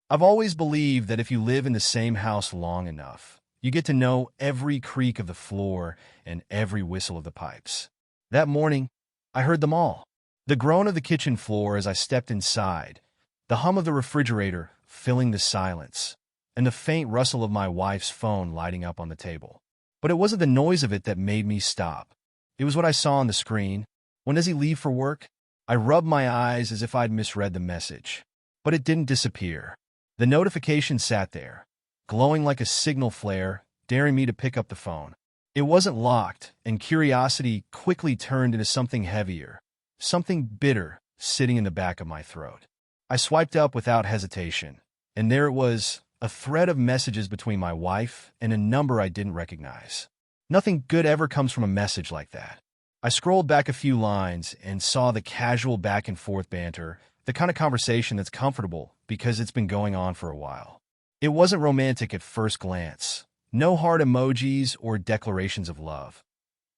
I've always believed that if you live in the same house long enough, you get to know every creak of the floor and every whistle of the pipes. That morning, I heard them all. The groan of the kitchen floor as I stepped inside, the hum of the refrigerator filling the silence, and the faint rustle of my wife's phone lighting up on the table. But it wasn't the noise of it that made me stop. It was what I saw on the screen. When does he leave for work? I rubbed my eyes as if I'd misread the message. But it didn't disappear. The notification sat there, glowing like a signal flare, daring me to pick up the phone. It wasn't locked, and curiosity quickly turned into something heavier, something bitter sitting in the back of my throat. I swiped up without hesitation, and there it was, a thread of messages between my wife and a number I didn't recognize. Nothing good ever comes from a message like that. I scrolled back a few lines and saw the casual back-and-forth banter, the kind of conversation that's comfortable because it's been going on for a while. It wasn't romantic at first glance, no heart emojis or declarations of love.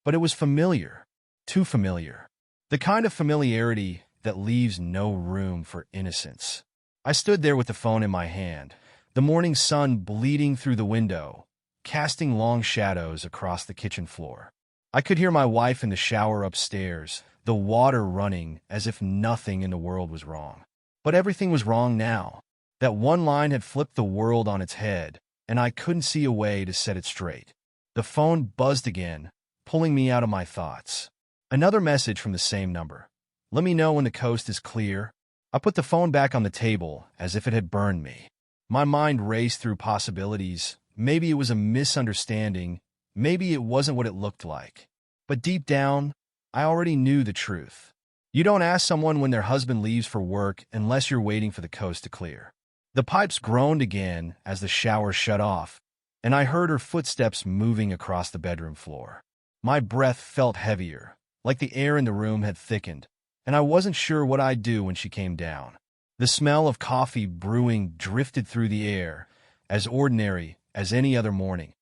But it was familiar, too familiar. The kind of familiarity that leaves no room for innocence. I stood there with the phone in my hand, the morning sun bleeding through the window, casting long shadows across the kitchen floor. I could hear my wife in the shower upstairs, the water running as if nothing in the world was wrong. But everything was wrong now. That one line had flipped the world on its head, and I couldn't see a way to set it straight. The phone buzzed again, pulling me out of my thoughts. Another message from the same number. Let me know when the coast is clear. I put the phone back on the table as if it had burned me. My mind raced through possibilities. Maybe it was a misunderstanding. Maybe it wasn't what it looked like. But deep down, I already knew the truth. You don't ask someone when their husband leaves for work unless you're waiting for the coast to clear. The pipes groaned again as the shower shut off, and I heard her footsteps moving across the bedroom floor. My breath felt heavier, like the air in the room had thickened, and I wasn't sure what I'd do when she came down. The smell of coffee brewing drifted through the air, as ordinary as any other morning,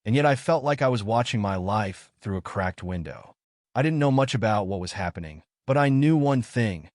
and yet I felt like I was watching my life through a cracked window. I didn't know much about what was happening, but I knew one thing.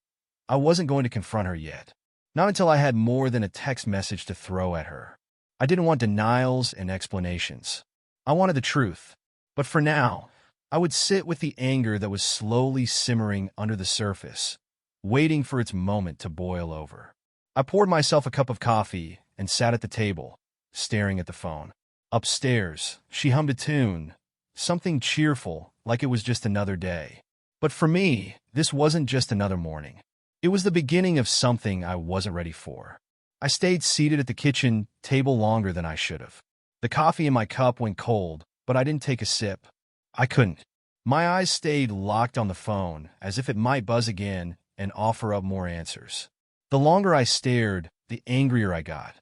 I wasn't going to confront her yet. Not until I had more than a text message to throw at her. I didn't want denials and explanations. I wanted the truth. But for now, I would sit with the anger that was slowly simmering under the surface, waiting for its moment to boil over. I poured myself a cup of coffee and sat at the table, staring at the phone. Upstairs, she hummed a tune, something cheerful, like it was just another day. But for me, this wasn't just another morning. It was the beginning of something I wasn't ready for. I stayed seated at the kitchen table longer than I should have. The coffee in my cup went cold, but I didn't take a sip. I couldn't. My eyes stayed locked on the phone, as if it might buzz again and offer up more answers. The longer I stared, the angrier I got.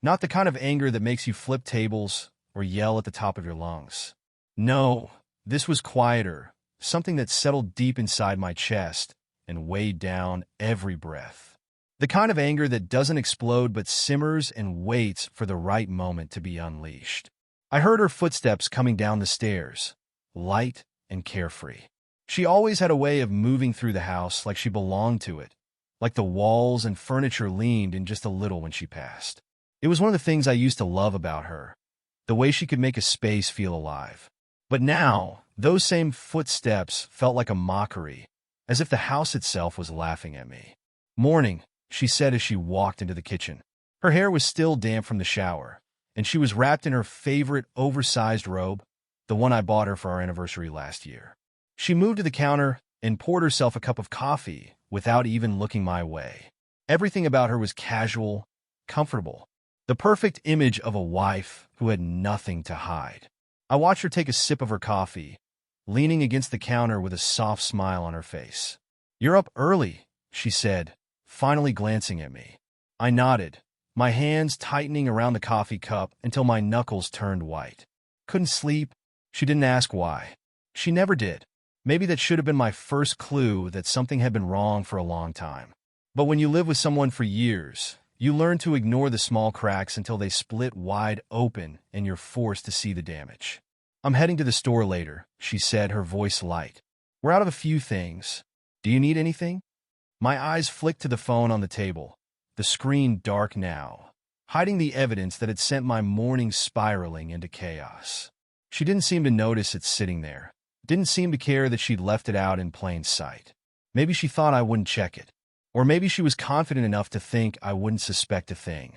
Not the kind of anger that makes you flip tables or yell at the top of your lungs. No, this was quieter, something that settled deep inside my chest and weighed down every breath. The kind of anger that doesn't explode but simmers and waits for the right moment to be unleashed. I heard her footsteps coming down the stairs, light and carefree. She always had a way of moving through the house like she belonged to it, like the walls and furniture leaned in just a little when she passed. It was one of the things I used to love about her, the way she could make a space feel alive. But now, those same footsteps felt like a mockery, as if the house itself was laughing at me. "Morning," she said as she walked into the kitchen. Her hair was still damp from the shower, and she was wrapped in her favorite oversized robe, the one I bought her for our anniversary last year. She moved to the counter and poured herself a cup of coffee without even looking my way. Everything about her was casual, comfortable, the perfect image of a wife who had nothing to hide. I watched her take a sip of her coffee, leaning against the counter with a soft smile on her face. "You're up early," she said, finally glancing at me. I nodded, my hands tightening around the coffee cup until my knuckles turned white. Couldn't sleep. She didn't ask why. She never did. Maybe that should have been my first clue that something had been wrong for a long time. But when you live with someone for years, you learn to ignore the small cracks until they split wide open and you're forced to see the damage. "I'm heading to the store later," she said, her voice light. "We're out of a few things. Do you need anything?" My eyes flicked to the phone on the table, the screen dark now, hiding the evidence that had sent my morning spiraling into chaos. She didn't seem to notice it sitting there. Didn't seem to care that she'd left it out in plain sight. Maybe she thought I wouldn't check it. Or maybe she was confident enough to think I wouldn't suspect a thing.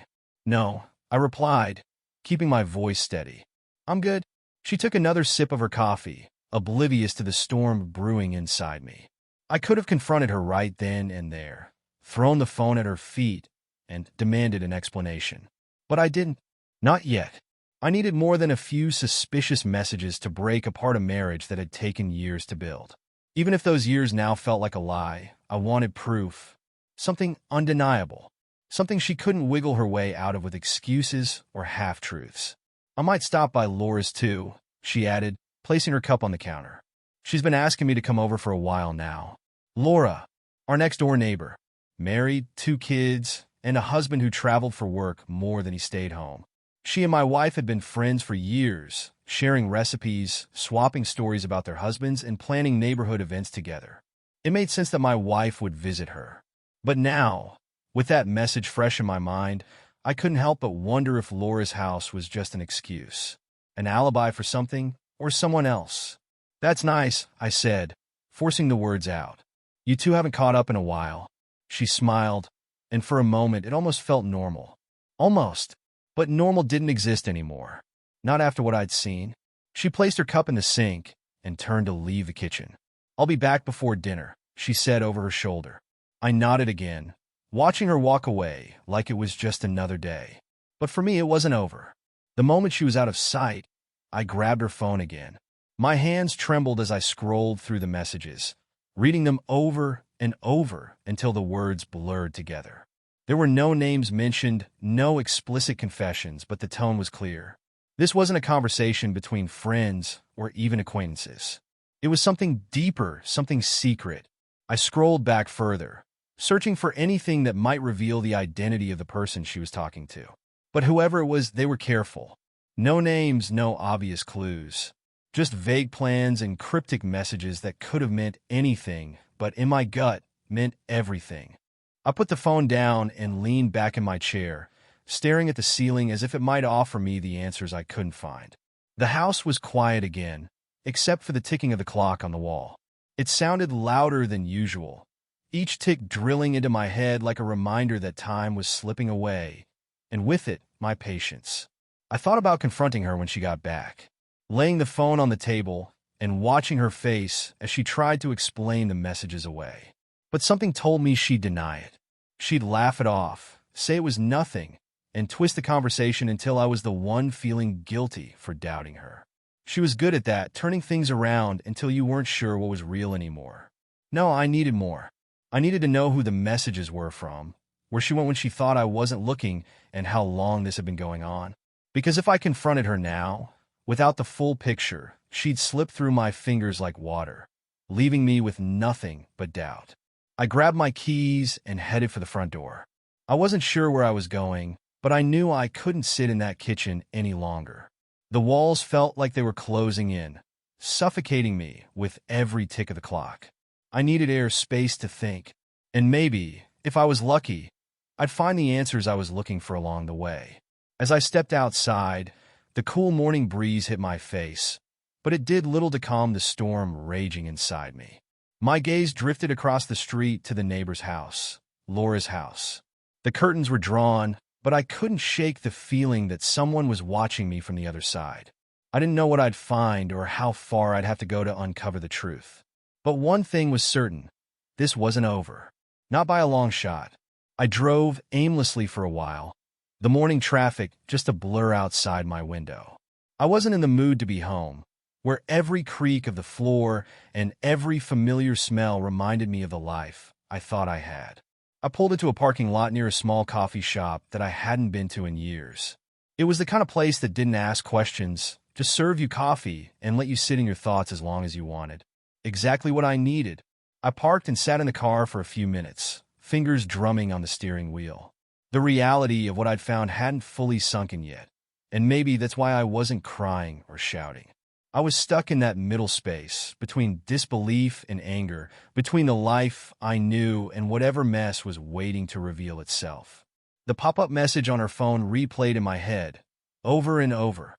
No, I replied, keeping my voice steady. I'm good. She took another sip of her coffee, oblivious to the storm brewing inside me. I could have confronted her right then and there, thrown the phone at her feet, and demanded an explanation. But I didn't. Not yet. I needed more than a few suspicious messages to break apart a marriage that had taken years to build. Even if those years now felt like a lie, I wanted proof. Something undeniable. Something she couldn't wiggle her way out of with excuses or half-truths. I might stop by Laura's too, she added, placing her cup on the counter. She's been asking me to come over for a while now. Laura, our next-door neighbor. Married, 2 kids, and a husband who traveled for work more than he stayed home. She and my wife had been friends for years, sharing recipes, swapping stories about their husbands, and planning neighborhood events together. It made sense that my wife would visit her. But now, with that message fresh in my mind, I couldn't help but wonder if Laura's house was just an excuse, an alibi for something or someone else. That's nice, I said, forcing the words out. You two haven't caught up in a while. She smiled, and for a moment it almost felt normal. Almost. But normal didn't exist anymore. Not after what I'd seen. She placed her cup in the sink and turned to leave the kitchen. I'll be back before dinner, she said over her shoulder. I nodded again, watching her walk away like it was just another day. But for me, it wasn't over. The moment she was out of sight, I grabbed her phone again. My hands trembled as I scrolled through the messages, reading them over and over until the words blurred together. There were no names mentioned, no explicit confessions, but the tone was clear. This wasn't a conversation between friends or even acquaintances. It was something deeper, something secret. I scrolled back further, searching for anything that might reveal the identity of the person she was talking to. But whoever it was, they were careful. No names, no obvious clues. Just vague plans and cryptic messages that could have meant anything, but in my gut, meant everything. I put the phone down and leaned back in my chair, staring at the ceiling as if it might offer me the answers I couldn't find. The house was quiet again, except for the ticking of the clock on the wall. It sounded louder than usual, each tick drilling into my head like a reminder that time was slipping away, and with it, my patience. I thought about confronting her when she got back, laying the phone on the table and watching her face as she tried to explain the messages away. But something told me she'd deny it. She'd laugh it off, say it was nothing, and twist the conversation until I was the one feeling guilty for doubting her. She was good at that, turning things around until you weren't sure what was real anymore. No, I needed more. I needed to know who the messages were from, where she went when she thought I wasn't looking, and how long this had been going on. Because if I confronted her now, without the full picture, she'd slip through my fingers like water, leaving me with nothing but doubt. I grabbed my keys and headed for the front door. I wasn't sure where I was going, but I knew I couldn't sit in that kitchen any longer. The walls felt like they were closing in, suffocating me with every tick of the clock. I needed air, space to think, and maybe, if I was lucky, I'd find the answers I was looking for along the way. As I stepped outside, the cool morning breeze hit my face, but it did little to calm the storm raging inside me. My gaze drifted across the street to the neighbor's house, Laura's house. The curtains were drawn, but I couldn't shake the feeling that someone was watching me from the other side. I didn't know what I'd find or how far I'd have to go to uncover the truth. But one thing was certain, this wasn't over. Not by a long shot. I drove aimlessly for a while, the morning traffic just a blur outside my window. I wasn't in the mood to be home, where every creak of the floor and every familiar smell reminded me of the life I thought I had. I pulled into a parking lot near a small coffee shop that I hadn't been to in years. It was the kind of place that didn't ask questions, just serve you coffee and let you sit in your thoughts as long as you wanted. Exactly what I needed. I parked and sat in the car for a few minutes, fingers drumming on the steering wheel. The reality of what I'd found hadn't fully sunken yet, and maybe that's why I wasn't crying or shouting. I was stuck in that middle space, between disbelief and anger, between the life I knew and whatever mess was waiting to reveal itself. The pop-up message on her phone replayed in my head, over and over.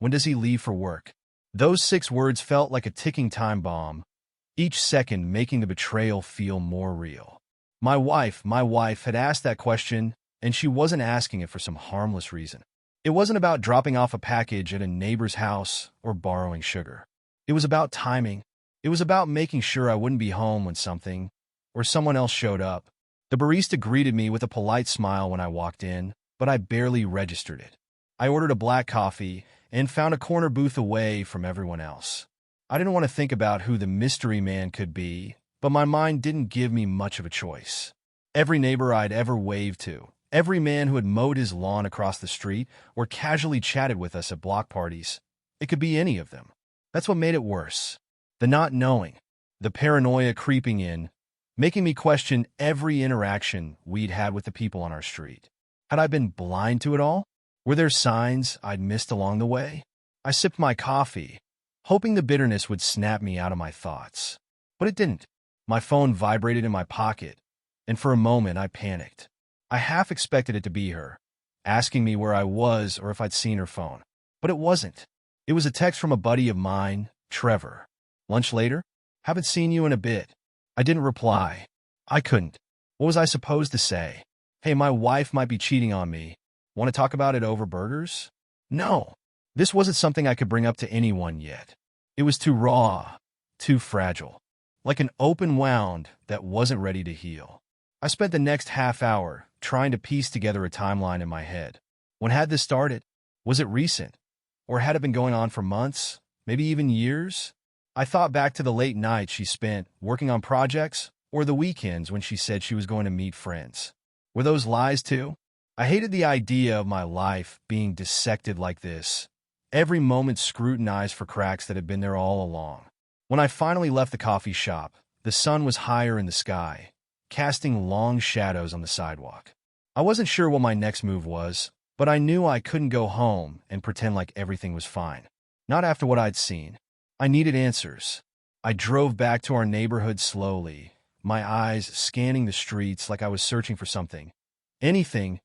When does he leave for work? Those 6 words felt like a ticking time bomb, each second making the betrayal feel more real. My wife had asked that question, and she wasn't asking it for some harmless reason. It wasn't about dropping off a package at a neighbor's house or borrowing sugar. It was about timing. It was about making sure I wouldn't be home when something or someone else showed up. The barista greeted me with a polite smile when I walked in, but I barely registered it. I ordered a black coffee and found a corner booth away from everyone else. I didn't want to think about who the mystery man could be, but my mind didn't give me much of a choice. Every neighbor I'd ever waved to, every man who had mowed his lawn across the street or casually chatted with us at block parties, it could be any of them. That's what made it worse. The not knowing, the paranoia creeping in, making me question every interaction we'd had with the people on our street. Had I been blind to it all? Were there signs I'd missed along the way? I sipped my coffee, hoping the bitterness would snap me out of my thoughts. But it didn't. My phone vibrated in my pocket, and for a moment I panicked. I half expected it to be her, asking me where I was or if I'd seen her phone. But it wasn't. It was a text from a buddy of mine, Trevor. Lunch later? Haven't seen you in a bit. I didn't reply. I couldn't. What was I supposed to say? Hey, my wife might be cheating on me. Want to talk about it over burgers? No. This wasn't something I could bring up to anyone yet. It was too raw, too fragile, like an open wound that wasn't ready to heal. I spent the next half hour trying to piece together a timeline in my head. When had this started? Was it recent? Or had it been going on for months, maybe even years? I thought back to the late nights she spent working on projects, or the weekends when she said she was going to meet friends. Were those lies too? I hated the idea of my life being dissected like this, every moment scrutinized for cracks that had been there all along. When I finally left the coffee shop, the sun was higher in the sky, casting long shadows on the sidewalk. I wasn't sure what my next move was, but I knew I couldn't go home and pretend like everything was fine. Not after what I'd seen. I needed answers. I drove back to our neighborhood slowly, my eyes scanning the streets like I was searching for something. Anything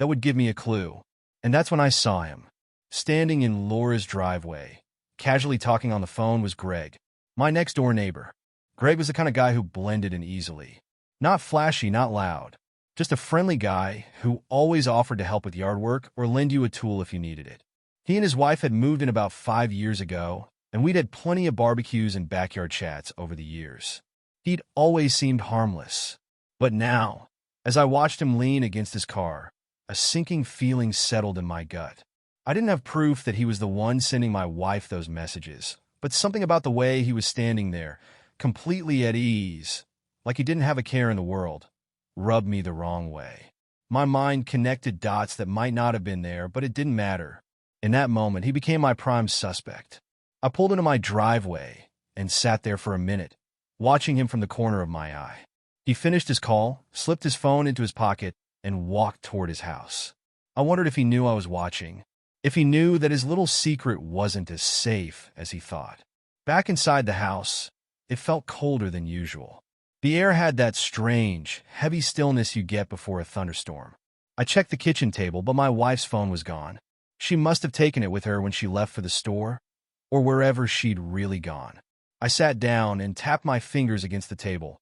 that would give me a clue. And that's when I saw him. Standing in Laura's driveway, casually talking on the phone, was Greg, my next-door neighbor. Greg was the kind of guy who blended in easily. Not flashy, not loud. Just a friendly guy who always offered to help with yard work or lend you a tool if you needed it. He and his wife had moved in about 5 years ago, and we'd had plenty of barbecues and backyard chats over the years. He'd always seemed harmless. But now, as I watched him lean against his car, a sinking feeling settled in my gut. I didn't have proof that he was the one sending my wife those messages, but something about the way he was standing there, completely at ease, like he didn't have a care in the world, rubbed me the wrong way. My mind connected dots that might not have been there, but it didn't matter. In that moment, he became my prime suspect. I pulled into my driveway and sat there for a minute, watching him from the corner of my eye. He finished his call, slipped his phone into his pocket, and walked toward his house. I wondered if he knew I was watching, if he knew that his little secret wasn't as safe as he thought. Back inside the house, it felt colder than usual. The air had that strange, heavy stillness you get before a thunderstorm. I checked the kitchen table, but my wife's phone was gone. She must have taken it with her when she left for the store, or wherever she'd really gone. I sat down and tapped my fingers against the table,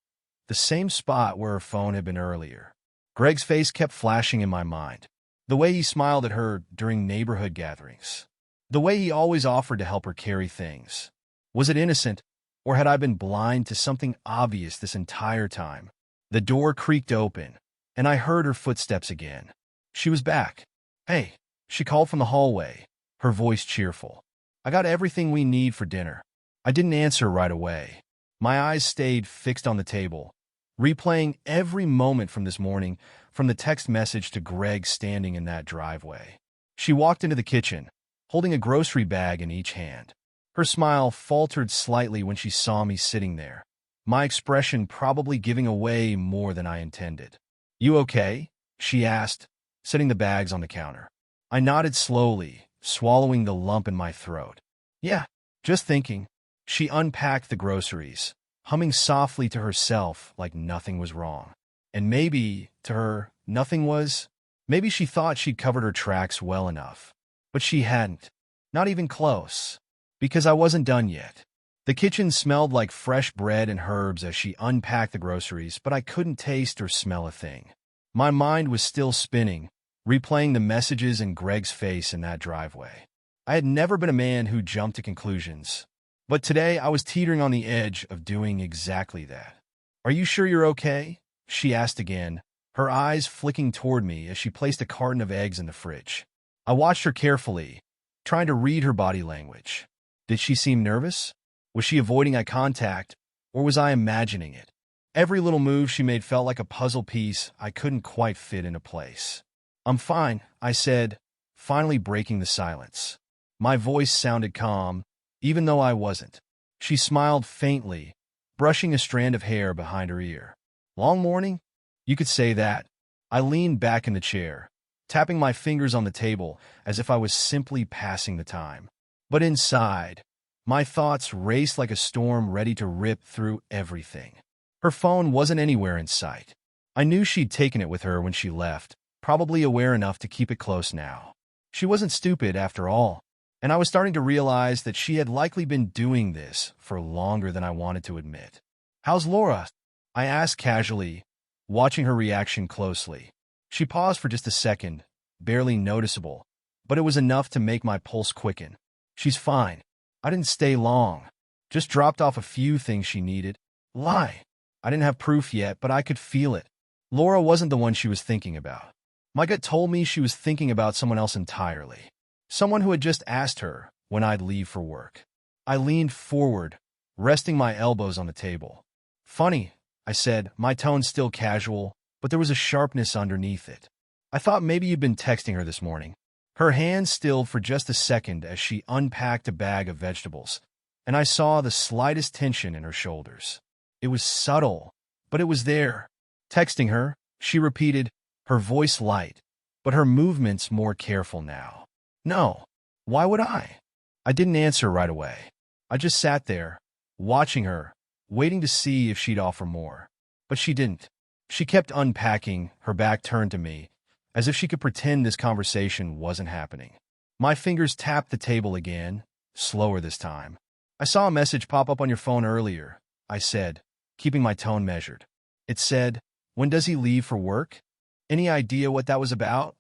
the same spot where her phone had been earlier. Greg's face kept flashing in my mind. The way he smiled at her during neighborhood gatherings. The way he always offered to help her carry things. Was it innocent, or had I been blind to something obvious this entire time? The door creaked open, and I heard her footsteps again. She was back. Hey, she called from the hallway, her voice cheerful. I got everything we need for dinner. I didn't answer right away. My eyes stayed fixed on the table, replaying every moment from this morning, from the text message to Greg standing in that driveway. She walked into the kitchen, holding a grocery bag in each hand. Her smile faltered slightly when she saw me sitting there, my expression probably giving away more than I intended. You okay? She asked, setting the bags on the counter. I nodded slowly, swallowing the lump in my throat. Yeah, just thinking. She unpacked the groceries, humming softly to herself like nothing was wrong. And maybe, to her, nothing was Maybe she thought she'd covered her tracks well enough. But she hadn't. Not even close. Because I wasn't done yet. The kitchen smelled like fresh bread and herbs as she unpacked the groceries, but I couldn't taste or smell a thing. My mind was still spinning, replaying the messages and Greg's face in that driveway. I had never been a man who jumped to conclusions. But today I was teetering on the edge of doing exactly that. "Are you sure you're okay?" she asked again, her eyes flicking toward me as she placed a carton of eggs in the fridge. I watched her carefully, trying to read her body language. Did she seem nervous? Was she avoiding eye contact, or was I imagining it? Every little move she made felt like a puzzle piece I couldn't quite fit into place. "I'm fine," I said, finally breaking the silence. My voice sounded calm, even though I wasn't. She smiled faintly, brushing a strand of hair behind her ear. "Long morning?" "You could say that." I leaned back in the chair, tapping my fingers on the table as if I was simply passing the time. But inside, my thoughts raced like a storm ready to rip through everything. Her phone wasn't anywhere in sight. I knew she'd taken it with her when she left, probably aware enough to keep it close now. She wasn't stupid after all, and I was starting to realize that she had likely been doing this for longer than I wanted to admit. "How's Laura?" I asked casually, watching her reaction closely. She paused for just a second, barely noticeable, but it was enough to make my pulse quicken. "She's fine." I didn't stay long, just dropped off a few things she needed. Lie. I didn't have proof yet, but I could feel it. Laura wasn't the one she was thinking about. My gut told me she was thinking about someone else entirely. Someone who had just asked her when I'd leave for work. I leaned forward, resting my elbows on the table. "Funny," I said, my tone still casual, but there was a sharpness underneath it. "I thought maybe you'd been texting her this morning." Her hand stilled for just a second as she unpacked a bag of vegetables, and I saw the slightest tension in her shoulders. It was subtle, but it was there. "Texting her," she repeated, her voice light, but her movements more careful now. "No. Why would I?" I didn't answer right away. I just sat there, watching her, waiting to see if she'd offer more. But she didn't. She kept unpacking, her back turned to me, as if she could pretend this conversation wasn't happening. My fingers tapped the table again, slower this time. "I saw a message pop up on your phone earlier," I said, keeping my tone measured. It said, "When does he leave for work?" Any idea what that was about?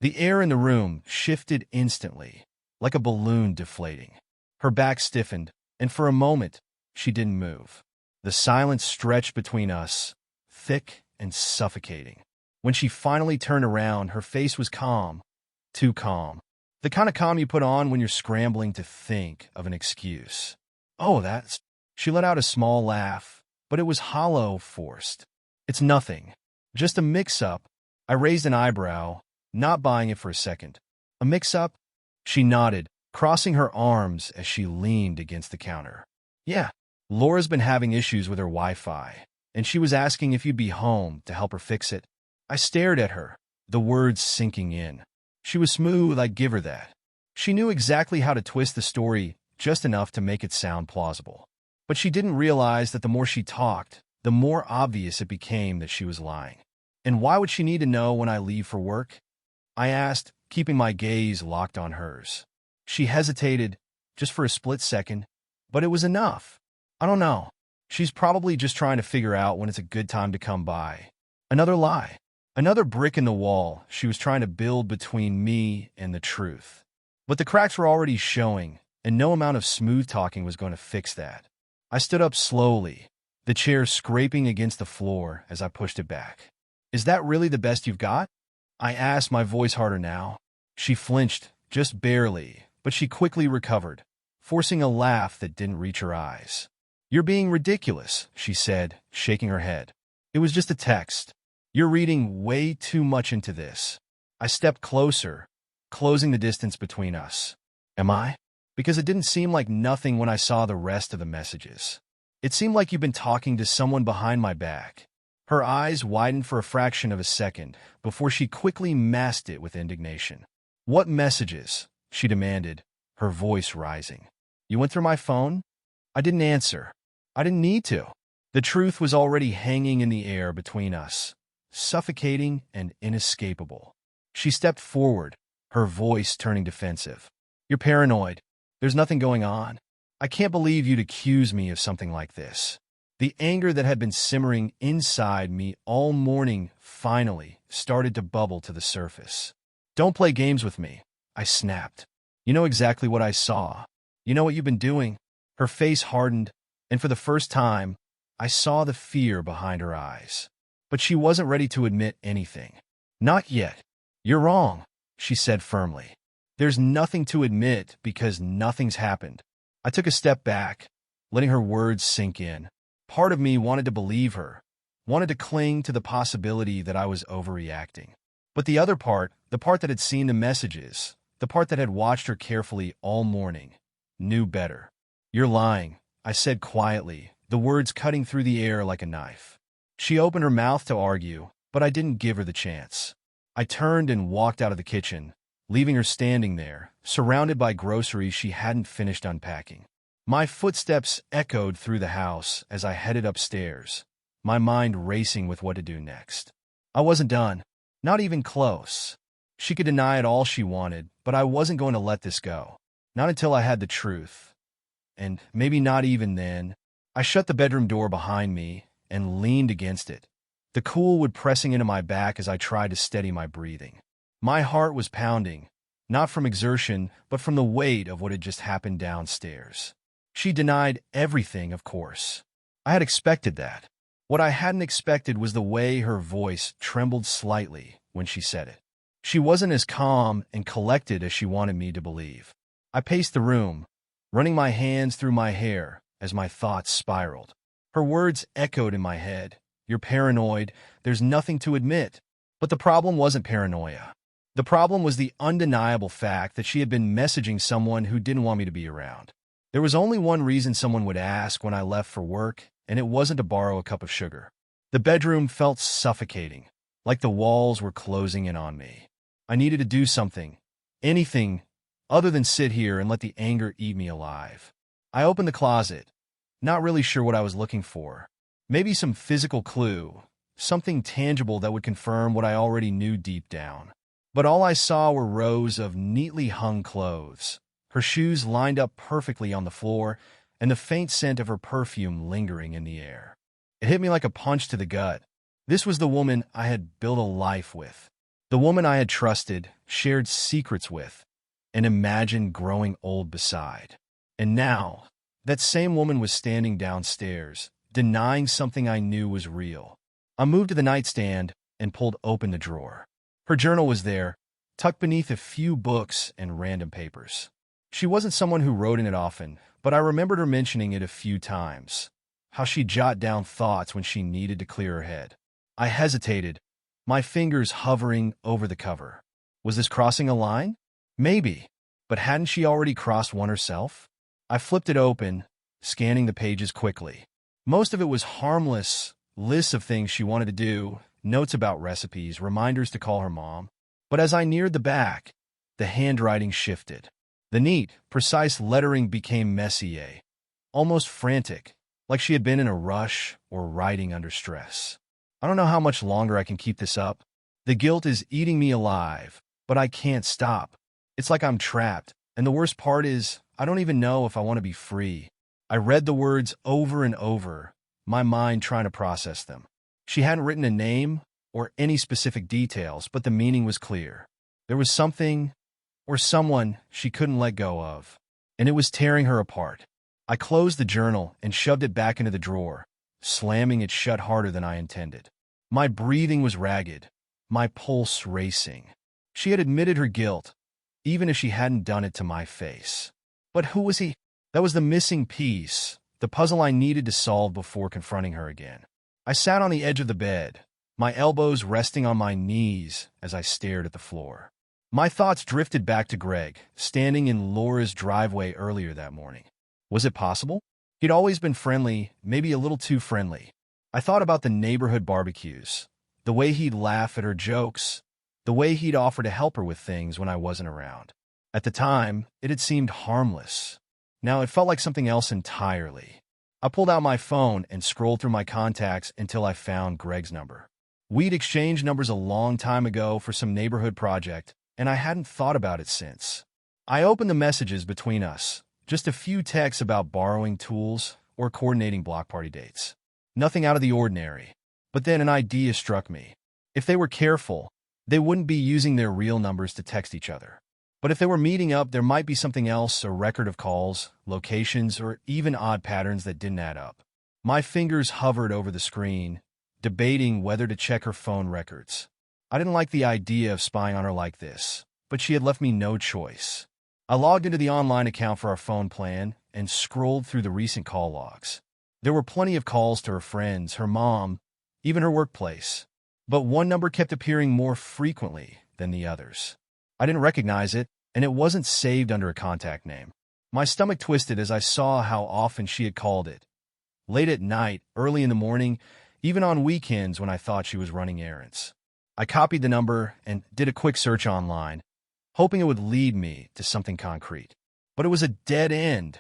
The air in the room shifted instantly, like a balloon deflating. Her back stiffened, and for a moment, she didn't move. The silence stretched between us, thick and suffocating. When she finally turned around, her face was calm, too calm. The kind of calm you put on when you're scrambling to think of an excuse. "Oh, that's..." She let out a small laugh, but it was hollow, forced. "It's nothing. Just a mix-up." I raised an eyebrow, not buying it for a second. "A mix-up?" She nodded, crossing her arms as she leaned against the counter. "Yeah, Laura's been having issues with her Wi-Fi, and she was asking if you'd be home to help her fix it." I stared at her, the words sinking in. She was smooth, I'd give her that. She knew exactly how to twist the story just enough to make it sound plausible. But she didn't realize that the more she talked, the more obvious it became that she was lying. "And why would she need to know when I leave for work?" I asked, keeping my gaze locked on hers. She hesitated, just for a split second, but it was enough. "I don't know. She's probably just trying to figure out when it's a good time to come by." Another lie. Another brick in the wall she was trying to build between me and the truth. But the cracks were already showing, and no amount of smooth talking was going to fix that. I stood up slowly, the chair scraping against the floor as I pushed it back. "Is that really the best you've got?" I asked, my voice harder now. She flinched, just barely, but she quickly recovered, forcing a laugh that didn't reach her eyes. "You're being ridiculous," she said, shaking her head. "It was just a text. You're reading way too much into this." I stepped closer, closing the distance between us. "Am I?" Because it didn't seem like nothing when I saw the rest of the messages. "It seemed like you've been talking to someone behind my back." Her eyes widened for a fraction of a second before she quickly masked it with indignation. "What messages?" she demanded, her voice rising. "You went through my phone?" I didn't answer. I didn't need to. The truth was already hanging in the air between us, suffocating and inescapable. She stepped forward, her voice turning defensive. "You're paranoid. There's nothing going on. I can't believe you'd accuse me of something like this." The anger that had been simmering inside me all morning finally started to bubble to the surface. "Don't play games with me," I snapped. "You know exactly what I saw. You know what you've been doing." Her face hardened, and for the first time, I saw the fear behind her eyes. But she wasn't ready to admit anything. "Not yet. You're wrong," she said firmly. "There's nothing to admit because nothing's happened." I took a step back, letting her words sink in. Part of me wanted to believe her, wanted to cling to the possibility that I was overreacting. But the other part, the part that had seen the messages, the part that had watched her carefully all morning, knew better. "You're lying," I said quietly, the words cutting through the air like a knife. She opened her mouth to argue, but I didn't give her the chance. I turned and walked out of the kitchen, leaving her standing there, surrounded by groceries she hadn't finished unpacking. My footsteps echoed through the house as I headed upstairs, my mind racing with what to do next. I wasn't done, not even close. She could deny it all she wanted, but I wasn't going to let this go. Not until I had the truth. And maybe not even then. I shut the bedroom door behind me and leaned against it, the cool wood pressing into my back as I tried to steady my breathing. My heart was pounding, not from exertion, but from the weight of what had just happened downstairs. She denied everything, of course. I had expected that. What I hadn't expected was the way her voice trembled slightly when she said it. She wasn't as calm and collected as she wanted me to believe. I paced the room, running my hands through my hair as my thoughts spiraled. Her words echoed in my head. "You're paranoid. There's nothing to admit." But the problem wasn't paranoia. The problem was the undeniable fact that she had been messaging someone who didn't want me to be around. There was only one reason someone would ask when I left for work, and it wasn't to borrow a cup of sugar. The bedroom felt suffocating, like the walls were closing in on me. I needed to do something, anything, other than sit here and let the anger eat me alive. I opened the closet, not really sure what I was looking for. Maybe some physical clue, something tangible that would confirm what I already knew deep down. But all I saw were rows of neatly hung clothes, her shoes lined up perfectly on the floor, and the faint scent of her perfume lingering in the air. It hit me like a punch to the gut. This was the woman I had built a life with, the woman I had trusted, shared secrets with, and imagined growing old beside. And now, that same woman was standing downstairs, denying something I knew was real. I moved to the nightstand and pulled open the drawer. Her journal was there, tucked beneath a few books and random papers. She wasn't someone who wrote in it often, but I remembered her mentioning it a few times, how she'd jot down thoughts when she needed to clear her head. I hesitated, my fingers hovering over the cover. Was this crossing a line? Maybe, but hadn't she already crossed one herself? I flipped it open, scanning the pages quickly. Most of it was harmless, lists of things she wanted to do, notes about recipes, reminders to call her mom. But as I neared the back, the handwriting shifted. The neat, precise lettering became messier, almost frantic, like she had been in a rush or writing under stress. I don't know how much longer I can keep this up. The guilt is eating me alive, but I can't stop. It's like I'm trapped, and the worst part is, I don't even know if I want to be free. I read the words over and over, my mind trying to process them. She hadn't written a name or any specific details, but the meaning was clear. There was something or someone she couldn't let go of, and it was tearing her apart. I closed the journal and shoved it back into the drawer, slamming it shut harder than I intended. My breathing was ragged, my pulse racing. She had admitted her guilt, even if she hadn't done it to my face. But who was he? That was the missing piece, the puzzle I needed to solve before confronting her again. I sat on the edge of the bed, my elbows resting on my knees as I stared at the floor. My thoughts drifted back to Greg, standing in Laura's driveway earlier that morning. Was it possible? He'd always been friendly, maybe a little too friendly. I thought about the neighborhood barbecues, the way he'd laugh at her jokes, the way he'd offer to help her with things when I wasn't around. At the time, it had seemed harmless. Now it felt like something else entirely. I pulled out my phone and scrolled through my contacts until I found Greg's number. We'd exchanged numbers a long time ago for some neighborhood project, and I hadn't thought about it since. I opened the messages between us, just a few texts about borrowing tools or coordinating block party dates. Nothing out of the ordinary. But then an idea struck me. If they were careful, they wouldn't be using their real numbers to text each other. But if they were meeting up, there might be something else, a record of calls, locations, or even odd patterns that didn't add up. My fingers hovered over the screen, debating whether to check her phone records. I didn't like the idea of spying on her like this, but she had left me no choice. I logged into the online account for our phone plan and scrolled through the recent call logs. There were plenty of calls to her friends, her mom, even her workplace. But one number kept appearing more frequently than the others. I didn't recognize it, and it wasn't saved under a contact name. My stomach twisted as I saw how often she had called it. Late at night, early in the morning, even on weekends when I thought she was running errands. I copied the number and did a quick search online, hoping it would lead me to something concrete. But it was a dead end.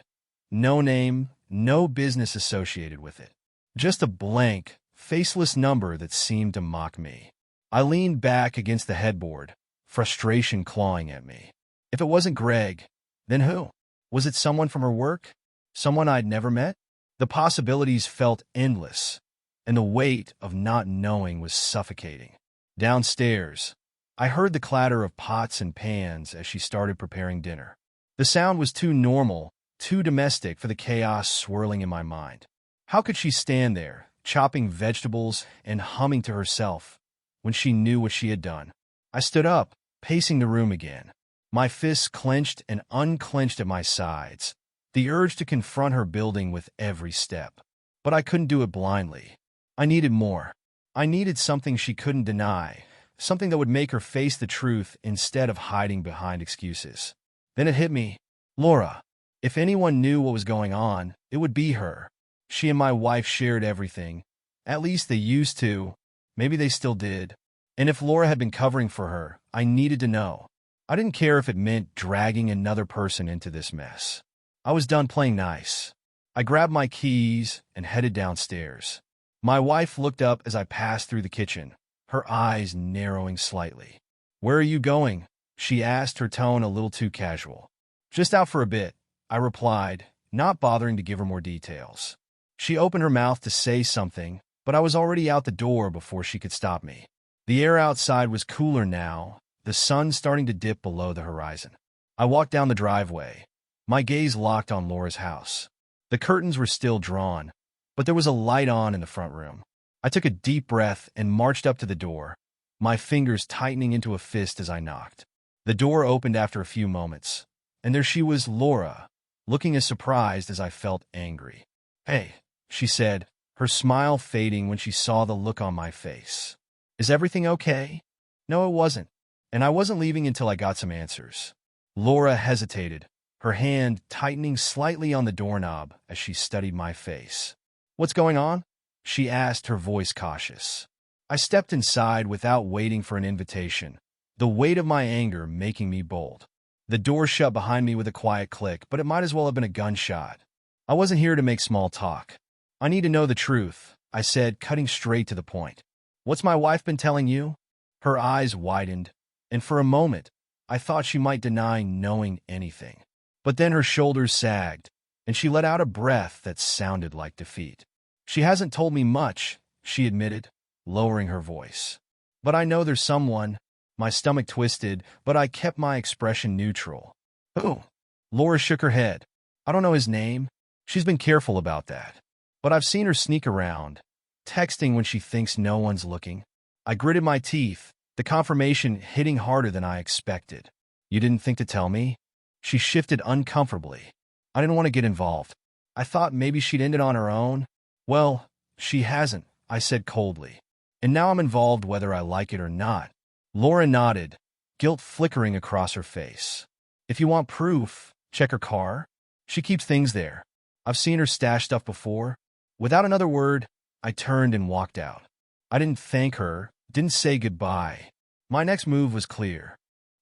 No name, no business associated with it. Just a blank, faceless number that seemed to mock me. I leaned back against the headboard, frustration clawing at me. If it wasn't Greg, then who? Was it someone from her work? Someone I'd never met? The possibilities felt endless, and the weight of not knowing was suffocating. Downstairs, I heard the clatter of pots and pans as she started preparing dinner. The sound was too normal, too domestic for the chaos swirling in my mind. How could she stand there, chopping vegetables and humming to herself, when she knew what she had done? I stood up, pacing the room again. My fists clenched and unclenched at my sides, the urge to confront her building with every step. But I couldn't do it blindly. I needed more. I needed something she couldn't deny, something that would make her face the truth instead of hiding behind excuses. Then it hit me. Laura. If anyone knew what was going on, it would be her. She and my wife shared everything. At least they used to. Maybe they still did. And if Laura had been covering for her, I needed to know. I didn't care if it meant dragging another person into this mess. I was done playing nice. I grabbed my keys and headed downstairs. My wife looked up as I passed through the kitchen, her eyes narrowing slightly. "Where are you going?" she asked, her tone a little too casual. "Just out for a bit," I replied, not bothering to give her more details. She opened her mouth to say something, but I was already out the door before she could stop me. The air outside was cooler now, the sun starting to dip below the horizon. I walked down the driveway, my gaze locked on Laura's house. The curtains were still drawn, but there was a light on in the front room. I took a deep breath and marched up to the door, my fingers tightening into a fist as I knocked. The door opened after a few moments, and there she was, Laura, looking as surprised as I felt angry. "Hey," she said, her smile fading when she saw the look on my face. "Is everything okay?" No, it wasn't, and I wasn't leaving until I got some answers. Laura hesitated, her hand tightening slightly on the doorknob as she studied my face. "What's going on?" she asked, her voice cautious. I stepped inside without waiting for an invitation, the weight of my anger making me bold. The door shut behind me with a quiet click, but it might as well have been a gunshot. I wasn't here to make small talk. "I need to know the truth," I said, cutting straight to the point. "What's my wife been telling you?" Her eyes widened, and for a moment, I thought she might deny knowing anything. But then her shoulders sagged, and she let out a breath that sounded like defeat. "She hasn't told me much," she admitted, lowering her voice. "But I know there's someone." My stomach twisted, but I kept my expression neutral. "Who?" Laura shook her head. "I don't know his name. She's been careful about that. But I've seen her sneak around, texting when she thinks no one's looking." I gritted my teeth, the confirmation hitting harder than I expected. "You didn't think to tell me?" She shifted uncomfortably. "I didn't want to get involved. I thought maybe she'd end it on her own." "Well, she hasn't," I said coldly. "And now I'm involved whether I like it or not." Laura nodded, guilt flickering across her face. "If you want proof, check her car. She keeps things there. I've seen her stash stuff before." Without another word, I turned and walked out. I didn't thank her, didn't say goodbye. My next move was clear.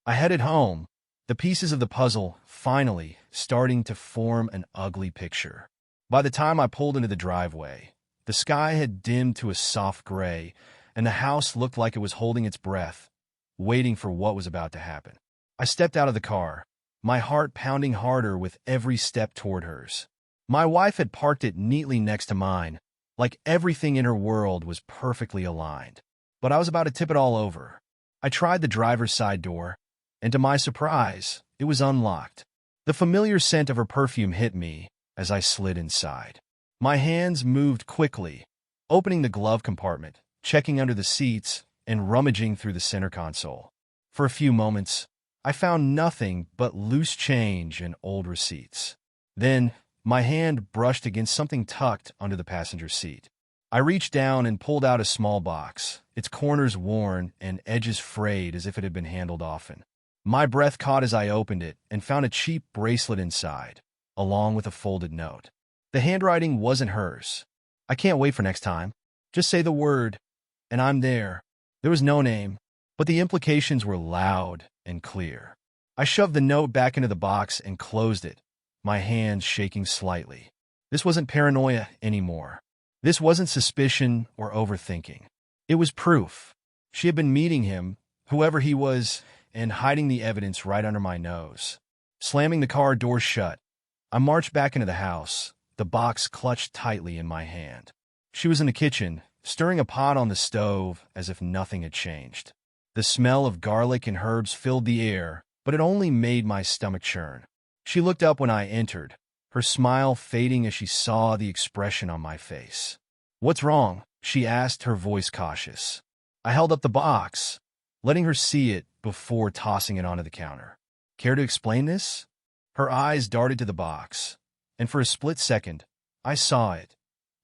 I headed home, the pieces of the puzzle finally starting to form an ugly picture. By the time I pulled into the driveway, the sky had dimmed to a soft gray, and the house looked like it was holding its breath, waiting for what was about to happen. I stepped out of the car, my heart pounding harder with every step toward hers. My wife had parked it neatly next to mine, like everything in her world was perfectly aligned. But I was about to tip it all over. I tried the driver's side door, and to my surprise, it was unlocked. The familiar scent of her perfume hit me as I slid inside. My hands moved quickly, opening the glove compartment, checking under the seats, and rummaging through the center console. For a few moments, I found nothing but loose change and old receipts. Then, my hand brushed against something tucked under the passenger seat. I reached down and pulled out a small box, its corners worn and edges frayed as if it had been handled often. My breath caught as I opened it and found a cheap bracelet inside, along with a folded note. The handwriting wasn't hers. "I can't wait for next time. Just say the word, and I'm there." There was no name, but the implications were loud and clear. I shoved the note back into the box and closed it, my hands shaking slightly. This wasn't paranoia anymore. This wasn't suspicion or overthinking. It was proof. She had been meeting him, whoever he was, and hiding the evidence right under my nose. Slamming the car door shut, I marched back into the house, the box clutched tightly in my hand. She was in the kitchen, stirring a pot on the stove as if nothing had changed. The smell of garlic and herbs filled the air, but it only made my stomach churn. She looked up when I entered, her smile fading as she saw the expression on my face. "What's wrong?" she asked, her voice cautious. I held up the box, letting her see it before tossing it onto the counter. "Care to explain this?" Her eyes darted to the box, and for a split second, I saw it.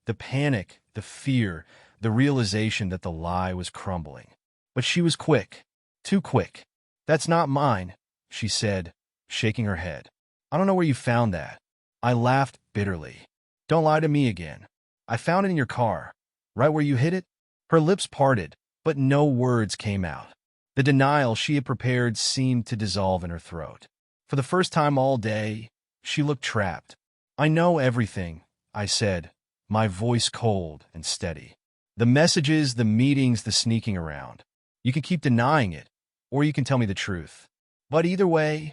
The panic, the fear, the realization that the lie was crumbling. But she was quick. Too quick. "That's not mine," she said, shaking her head. "I don't know where you found that." I laughed bitterly. "Don't lie to me again. I found it in your car, right where you hid it." Her lips parted, but no words came out. The denial she had prepared seemed to dissolve in her throat. For the first time all day, she looked trapped. "I know everything," I said, my voice cold and steady. "The messages, the meetings, the sneaking around. You can keep denying it, or you can tell me the truth. But either way,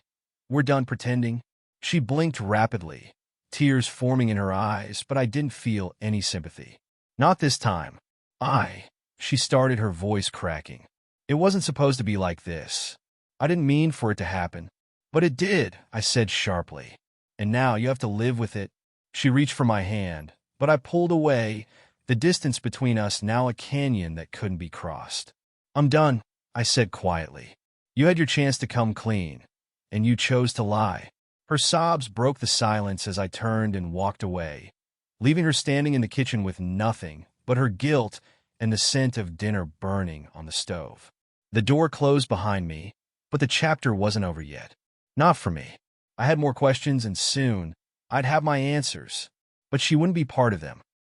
we're done pretending." She blinked rapidly, tears forming in her eyes, but I didn't feel any sympathy. "Not this time." She started, her voice cracking. "It wasn't supposed to be like this. I didn't mean for it to happen." "But it did," I said sharply. "And now you have to live with it." She reached for my hand, but I pulled away, the distance between us now a canyon that couldn't be crossed. "I'm done," I said quietly. "You had your chance to come clean, and you chose to lie." Her sobs broke the silence as I turned and walked away, leaving her standing in the kitchen with nothing but her guilt and the scent of dinner burning on the stove. The door closed behind me, but the chapter wasn't over yet. Not for me. I had more questions, and soon I'd have my answers, but she wouldn't be part of them.